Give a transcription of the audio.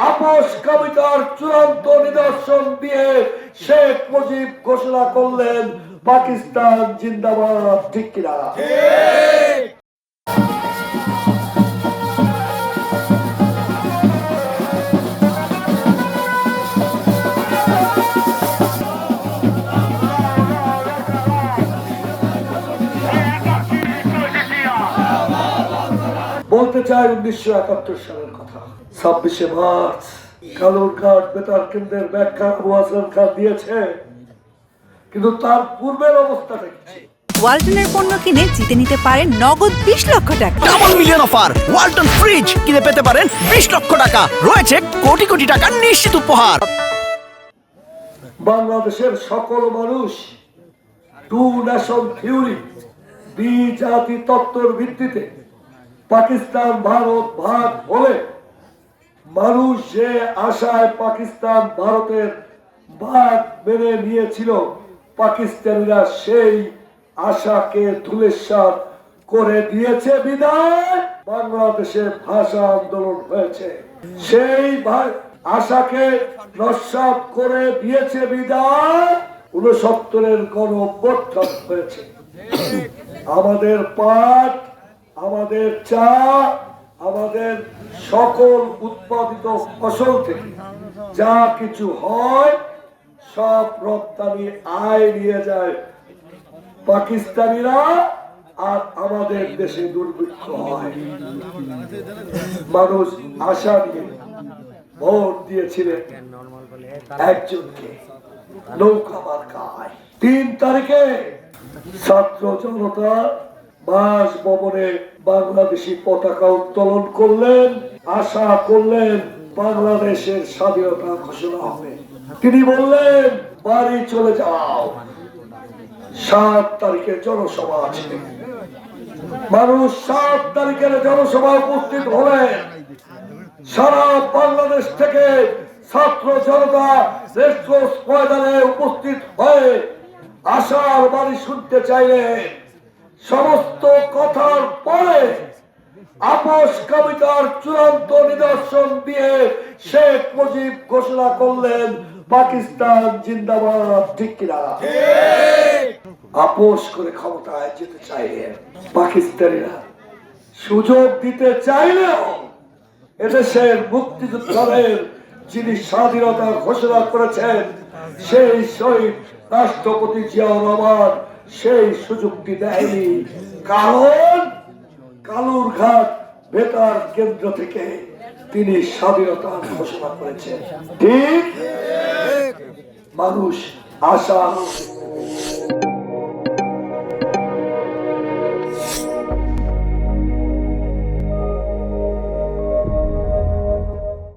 আপোষ কবিতার চূড়ান্ত নিদর্শন দিয়ে শেখ মুজিব ঘোষণা করলেন পাকিস্তান জিন্দাবাদ। ঠিক কিনা? বলতে চাই 1971 সালের কথা। 26শে মার্চ কালুরঘাট বেতার কেন্দ্রের ব্যাখ্যা আবু হাসান খান দিয়েছে, কিন্তু তার পূর্বের অবস্থাটা কি? ওয়ালটনের পণ্য কিনে জিতে নিতে পারেন নগদ 20 লক্ষ টাকা। Double million offer! Walton fridge কিনে পেতে পারেন 20 লক্ষ টাকা। রয়েছে কোটি কোটি টাকার নিশ্চিত উপহার। বাংলাদেশের সকল মানুষ টু ন্যাশন থিওরি, দ্বিজাতি তত্ত্বের ভিত্তিতে পাকিস্তান ভারত ভাগ হলে মানুষ যে আশায় পাকিস্তান ভারতের ভাগ মেনে নিয়েছিল, পাকিস্তানিরা সেই আশাকে ধূলিসাৎ করে দিয়েছে বিদায় বাংলাদেশে ভাষা আন্দোলন হয়েছে। সেই আশাকে নস্যাৎ করে দিয়েছে বিদায় 69-এর গণঅভ্যুত্থান হয়েছে। আমাদের পাট, আমাদের চা, আমাদের সকল উৎপাদিত ফসল থেকে যা কিছু হয় সব রপ্তানি আয় নিয়ে যায় পাকিস্তানিরা, আর আমাদের দেশে দুর্ভিক্ষ হয়। মানুষ আশা নিয়ে ভোট দিয়েছিলেন একজনকে, নৌকা মার্কায়। 3 তারিখে ছাত্র জনতা বাসভবনে বাংলাদেশি পতাকা উত্তোলন করলেন, আশা করলেন বাংলাদেশের স্বাধীনতা ঘোষণা হবে। তিনি বললেন বাড়ি চলে যাও। 7 তারিখে জনসভা আছে। মানুষ 7 তারিখের জনসভায় উপস্থিত হলেন। সারা বাংলাদেশ থেকে ছাত্র জনতা রেসকোর্স ময়দানে উপস্থিত হয়ে আশার বাণী শুনতে চাইলেন। সমস্ত কথার পরে আপোষ কবিতার চূড়ান্ত নিদর্শন দিয়ে শেখ মুজিব ঘোষণা করলেন পাকিস্তান জিন্দাবাদ। ঠিক কিনা? আপোষ করে ক্ষমতায় যেতে চাইলেন পাকিস্তানিরা। সুযোগ দিতে চাইলেও এদেশের মুক্তিযোদ্ধাদের যিনি স্বাধীনতা ঘোষণা করেছেন সেই শহীদ রাষ্ট্রপতি জিয়াউর রহমান সেই সুযোগটি দেয়নি। কারণ কালুরঘাট বেতার কেন্দ্র থেকে তিনি স্বাধীনতা ঘোষণা করেছেন। ঠিক মানুষ আশা